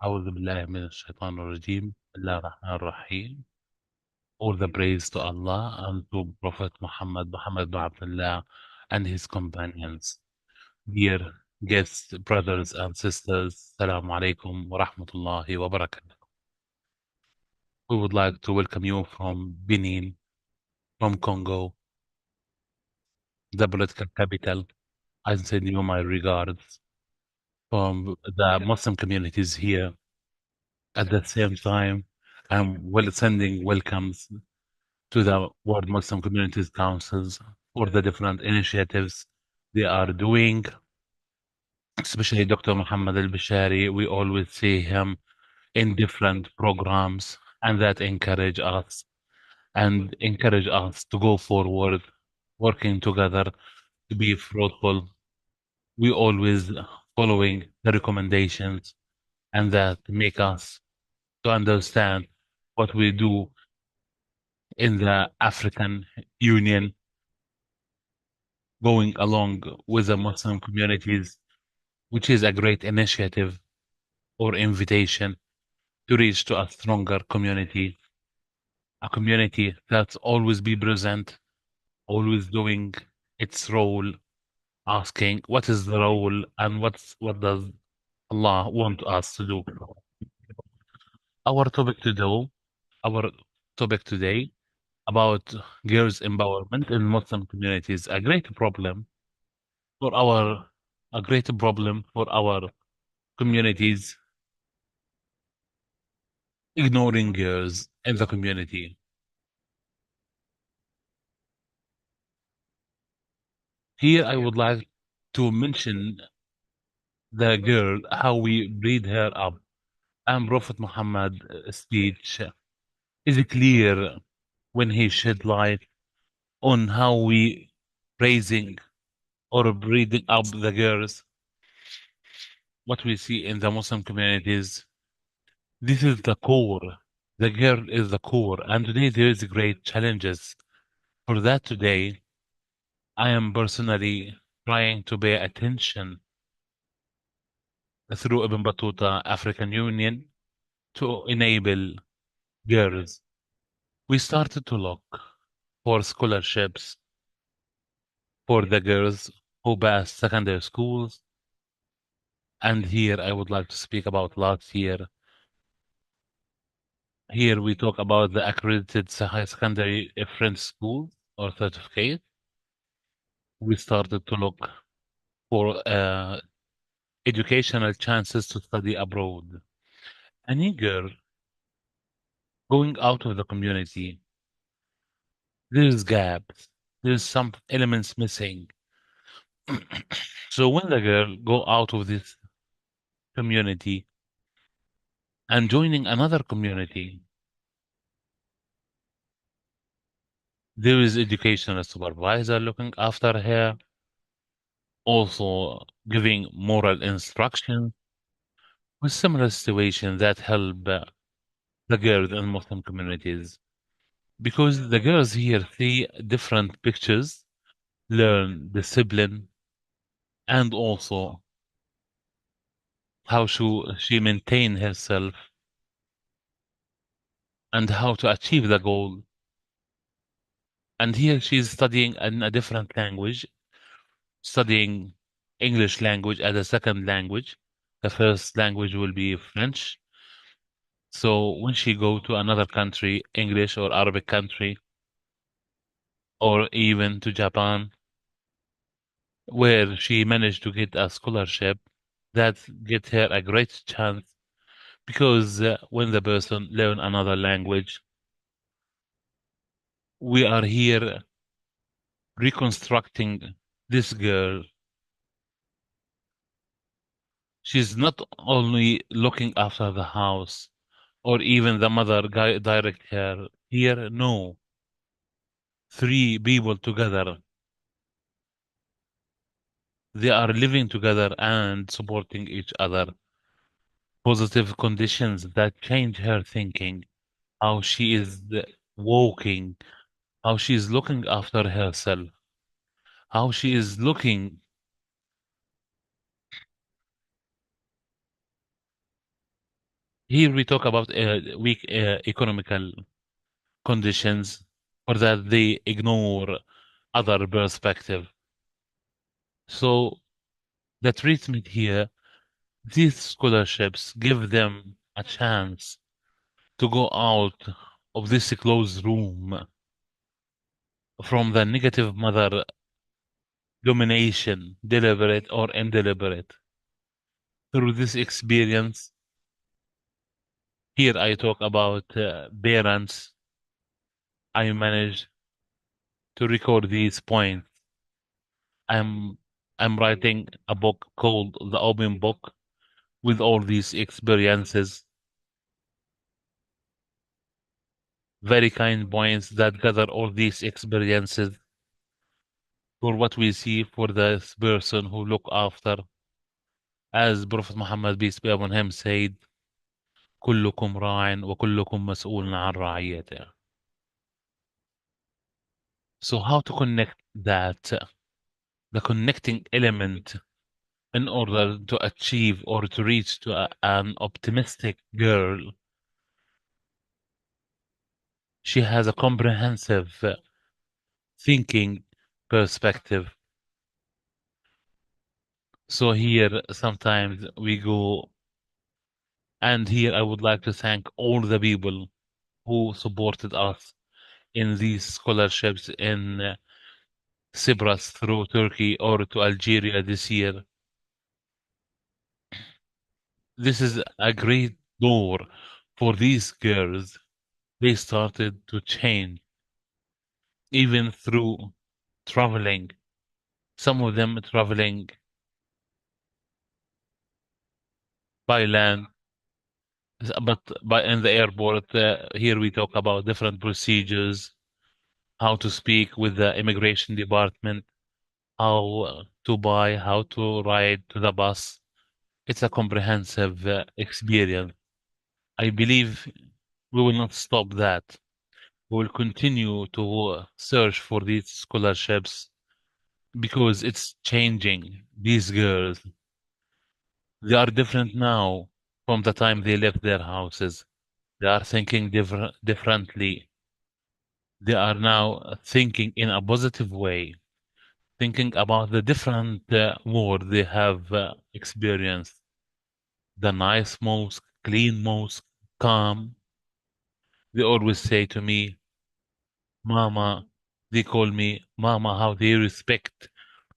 أعوذ بالله من الشيطان الرجيم. بسم الله الرحمن الرحيم. All the praise to Allah and to Prophet Muhammad bin Abdullah and his companions. Dear guests, brothers and sisters, Assalamu alaikum wa rahmatullahi wa barakatuh. We would like to welcome you from Benin, from Congo, the political capital. I send you my regards from the Muslim communities here. At the same time, I'm sending welcomes to the World Muslim Communities Councils for the different initiatives they are doing, especially Dr. Muhammad al-Bashari. We always see him in different programs, and that encourage us to go forward, working together to be fruitful. We always following the recommendations, and that make us to understand what we do in the African Union, going along with the Muslim communities, which is a great initiative or invitation to reach to a stronger community, a community that's always be present, always doing its role, asking what is the role and what does Allah want us to do. Our topic today, our topic today about girls' empowerment in Muslim communities, for our a great problem for our communities, ignoring girls in the community. Here, I would like to mention the girl, how we breed her up. And Prophet Muhammad speech is clear when he shed light on how we raising or breeding up the girls. What we see in the Muslim communities, this is the core. The girl is the core, and today there is great challenges. For that today, I am personally trying to pay attention through Ibn Battuta African Union to enable girls. We started to look for scholarships for the girls who pass secondary schools. And here I would like to speak about last year. Here we talk about the accredited high secondary French school or certificate. We started to look for educational chances to study abroad. Any girl going out of the community, there's gaps, there's some elements missing. So when the girl go out of this community and joining another community, there is educational supervisor looking after her, also giving moral instruction with similar situations that help the girls in Muslim communities. Because the girls here see different pictures, learn discipline, and also how she maintain herself and how to achieve the goal. And here she's studying in a different language, studying English language as a second language. The first language will be French. So when she go to another country, English or Arabic country, or even to Japan, where she managed to get a scholarship, that get her a great chance because when the person learn another language, we are here reconstructing this girl. She's not only looking after the house or even the mother direct her. Here, no. Three people together. They are living together and supporting each other. Positive conditions that change her thinking, how she is walking, how she is looking after herself, how she is looking. Here we talk about weak economical conditions, or that they ignore other perspective. So the treatment here, these scholarships give them a chance to go out of this closed room from the negative mother domination, deliberate or indeliberate. Through this experience, here I talk about parents. I managed to record these points. I'm I'm writing a book called The Open Book with all these experiences, very kind points that gather all these experiences for what we see for this person who look after, as Prophet Muhammad peace be upon him said, كلكم راع وكلكم مسؤول عن رعيته. So how to connect that, the connecting element, in order to achieve or to reach to an optimistic girl? She has a comprehensive thinking perspective. So here sometimes we go, and here I would like to thank all the people who supported us in these scholarships in Cyprus through Turkey or to Algeria this year. This is a great door for these girls. They started to change even through traveling. Some of them traveling by land, but by in the airport. Here we talk about different procedures, how to speak with the immigration department, how to buy, how to ride to the bus. It's a comprehensive experience. I believe we will not stop that. We will continue to search for these scholarships because it's changing. These girls, they are different now from the time they left their houses. They are thinking differently. They are now thinking in a positive way, thinking about the different world they have experienced. The nice mosque, clean mosque, calm. They always say to me, Mama, they call me Mama, how they respect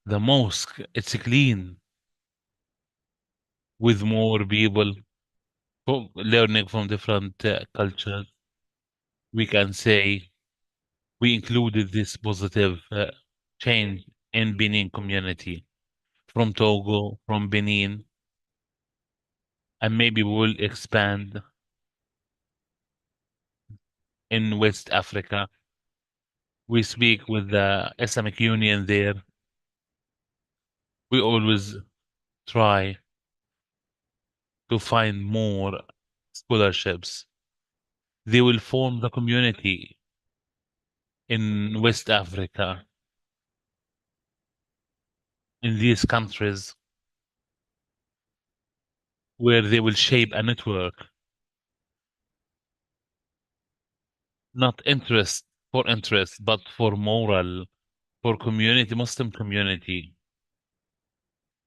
the mosque. It's clean with more people learning from different cultures. We can say we included this positive change in Benin community from Togo, from Benin, and maybe we'll expand in West Africa. We speak with the Islamic Union there. We always try to find more scholarships. They will form the community in West Africa, in these countries, where they will shape a network, not interest for interest, but for moral, for community, Muslim community.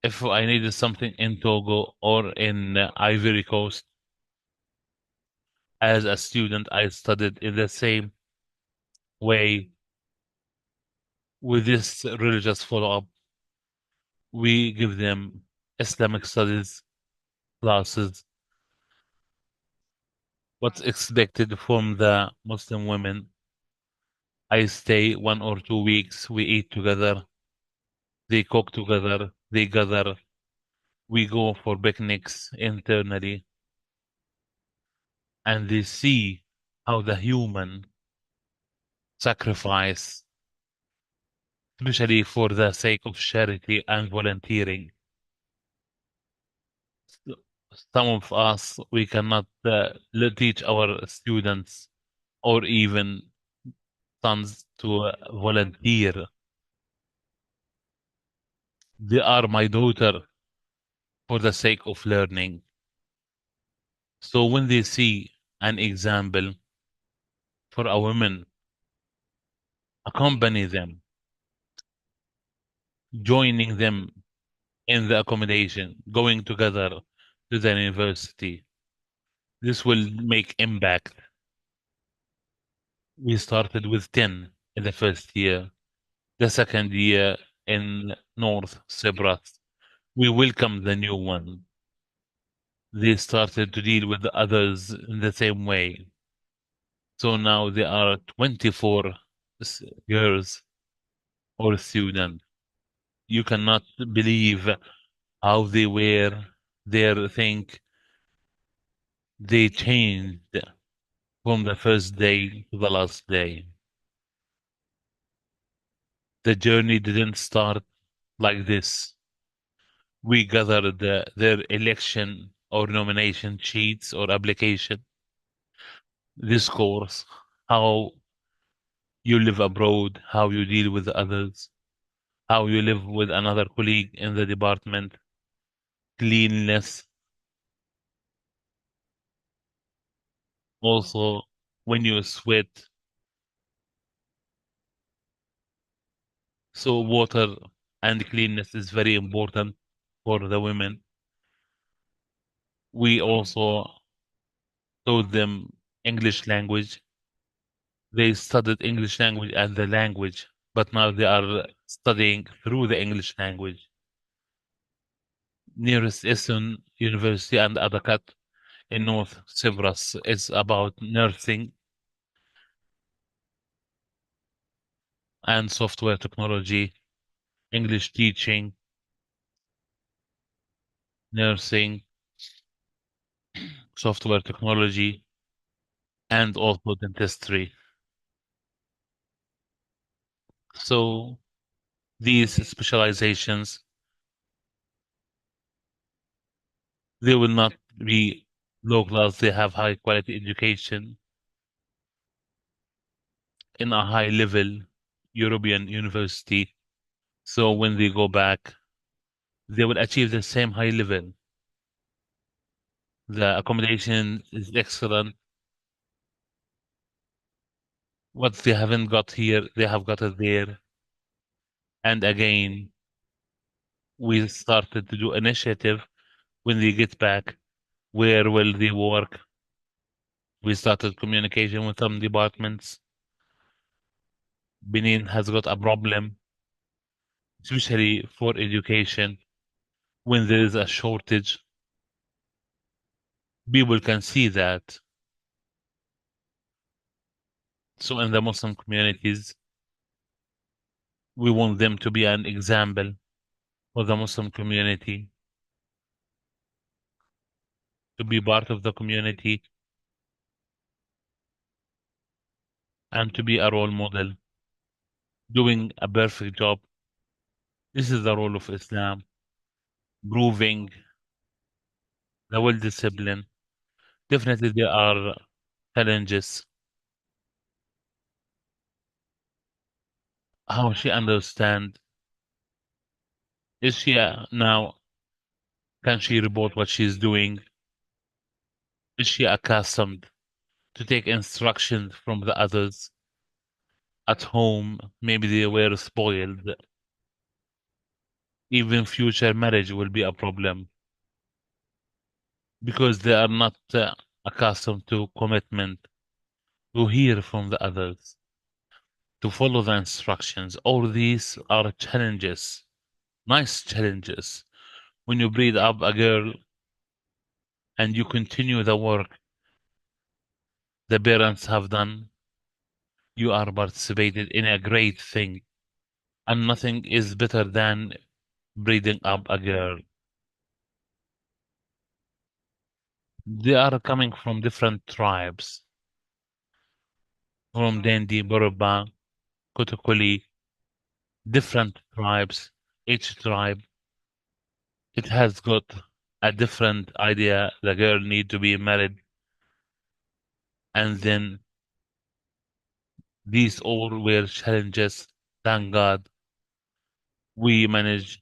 If I needed something in Togo or in Ivory Coast, as a student, I studied in the same way with this religious follow-up. We give them Islamic studies classes, what's expected from the Muslim women. I stay 1 or 2 weeks, we eat together, they cook together, they gather, we go for picnics internally, and they see how the human sacrifice, especially for the sake of charity and volunteering. Some of us, we cannot teach our students or even sons to volunteer. They are my daughter for the sake of learning. So when they see an example for a woman, accompany them, joining them in the accommodation, going together to the university, this will make impact. We started with 10 in the first year. The second year in North Cyprus, we welcome the new one. They started to deal with the others in the same way. So now there are 24 girls or students. You cannot believe how they were there. Think they changed from the first day to the last day. The journey didn't start like this. We gathered their election or nomination sheets or application, this course, how you live abroad, how you deal with others, how you live with another colleague in the department, cleanliness. Also, when you sweat, so water and cleanness is very important for the women. We also taught them English language. They studied English language as the language, but now they are studying through the English language. Nearest Eastern University and Adakat in North Cyprus is about nursing and software technology, English teaching, nursing, software technology, and also dentistry. So these specializations, they will not be low class, they have high quality education in a high level European university. So when they go back, they will achieve the same high level. The accommodation is excellent. What they haven't got here, they have got it there. And again, we started to do initiative when they get back. Where will they work? We started communication with some departments. Benin has got a problem, especially for education. When there is a shortage, people can see that. So in the Muslim communities, we want them to be an example for the Muslim community, to be part of the community, and to be a role model, doing a perfect job. This is the role of Islam, proving the well discipline. Definitely, there are challenges. How she understand? Is she now? Can she report what she's doing? Is she accustomed to take instructions from the others at home? Maybe they were spoiled. Even future marriage will be a problem because they are not accustomed to commitment, to hear from the others, to follow the instructions. All these are challenges, nice challenges. When you breed up a girl and you continue the work the parents have done, you are participated in a great thing. And nothing is better than breeding up a girl. They are coming from different tribes, from Dendi, Boruba, Kotokoli, different tribes. Each tribe, it has got a different idea. The girl need to be married, and then these all were challenges. Thank God we managed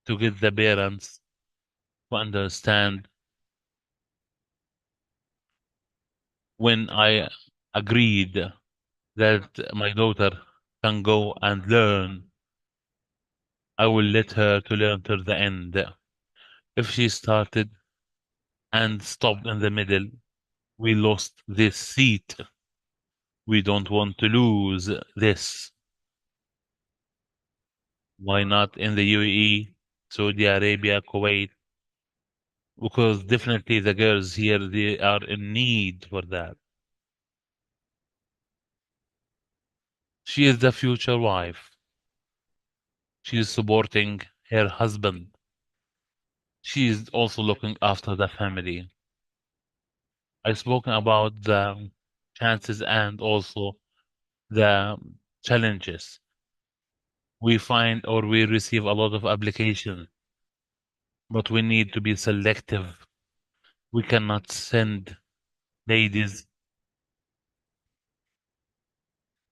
to get the parents to understand When I agreed that my daughter can go and learn, I will let her to learn till the end. If she started and stopped in the middle, we lost this seat. We don't want to lose this. Why not in the UAE, Saudi Arabia, Kuwait? Because definitely the girls here, they are in need for that. She is the future wife. She is supporting her husband. She is also looking after the family. I've spoken about the chances and also the challenges. We find or we receive a lot of applications, but we need to be selective. We cannot send ladies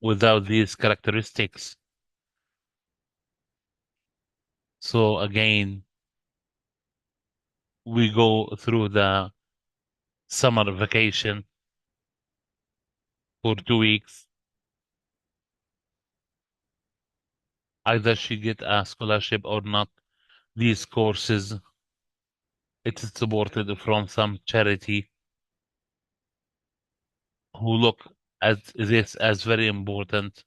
without these characteristics. So again, we go through the summer vacation for 2 weeks. Either she get a scholarship or not. These courses, it is supported from some charity who look at this as very important.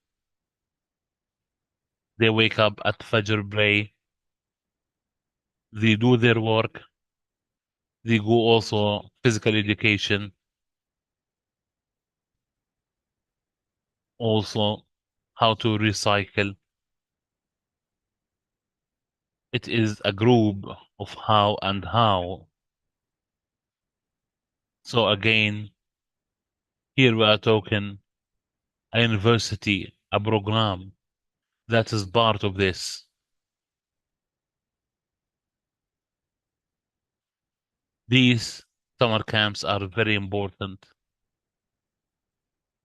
They wake up at Fajr pray. They do their work. They go also physical education, also how to recycle. It is a group of how and how. So again, here we are talking a university, a program that is part of this. These summer camps are very important.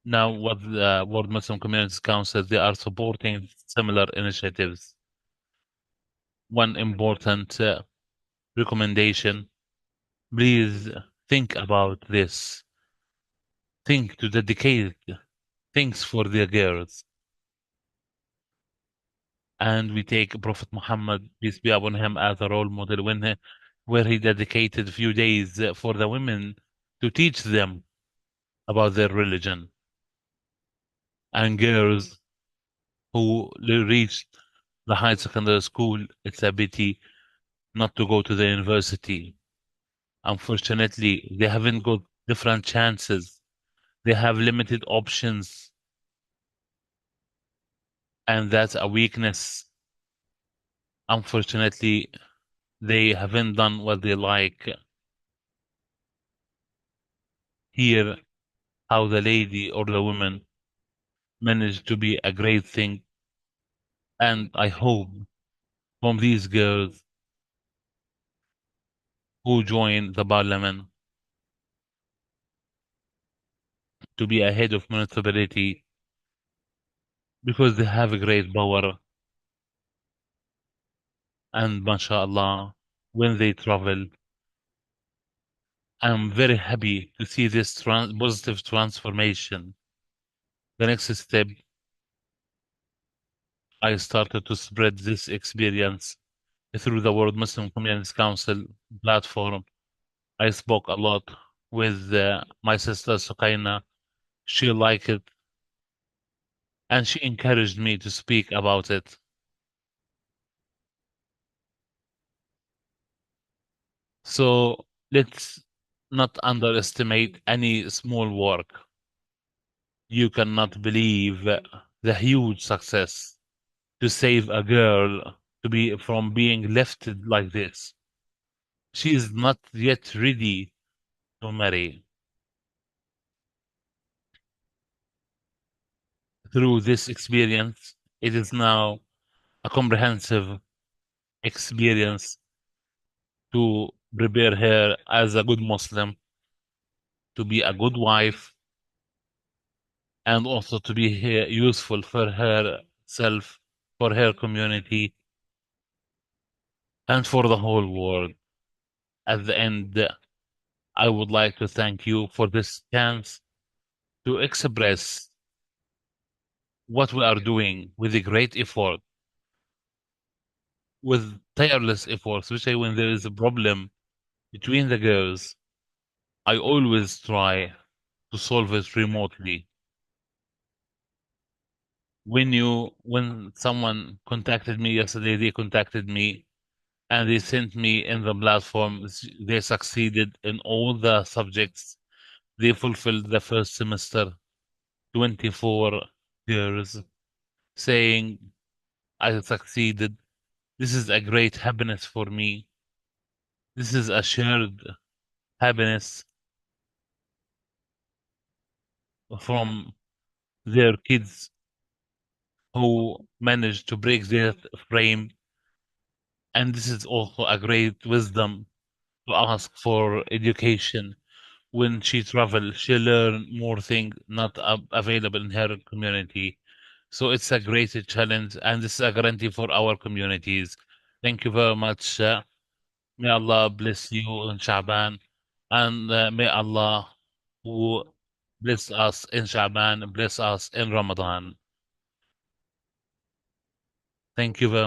Now, what the World Muslim Communities Council, they are supporting similar initiatives. One important recommendation, please think about this. Think to dedicate things for the girls. And we take Prophet Muhammad, peace be upon him, as a role model where he dedicated a few days for the women to teach them about their religion. And girls who reached the high secondary school, it's a pity not to go to the university. Unfortunately, they haven't got different chances. They have limited options, and that's a weakness. Unfortunately, they haven't done what they like. Here, how the lady or the woman managed to be a great thing, and I hope from these girls who join the parliament to be ahead of municipality because they have a great power, and mashallah, when they travel, I'm very happy to see this positive transformation. The next step, I started to spread this experience through the World Muslim Communities Council platform. I spoke a lot with my sister Sukaina. She liked it and she encouraged me to speak about it. So let's not underestimate any small work. You cannot believe the huge success to save a girl to be from being left like this. She is not yet ready to marry. Through this experience, it is now a comprehensive experience to prepare her as a good Muslim, to be a good wife, and also to be useful for herself, for her community, and for the whole world. At the end, I would like to thank you for this chance to express what we are doing with a great effort, with tireless effort, especially when there is a problem between the girls. I always try to solve it remotely. When someone contacted me yesterday, they contacted me and they sent me in the platform. They succeeded in all the subjects. They fulfilled the first semester, 24 years, saying, I succeeded. This is a great happiness for me. This is a shared happiness from their kids who managed to break their frame. And this is also a great wisdom to ask for education. When she travel, she learn more things not available in her community. So it's a great challenge, and this is a guarantee for our communities. Thank you very much. May Allah bless you in Shaban, and may Allah who bless us in Shaban bless us in Ramadan. Thank you very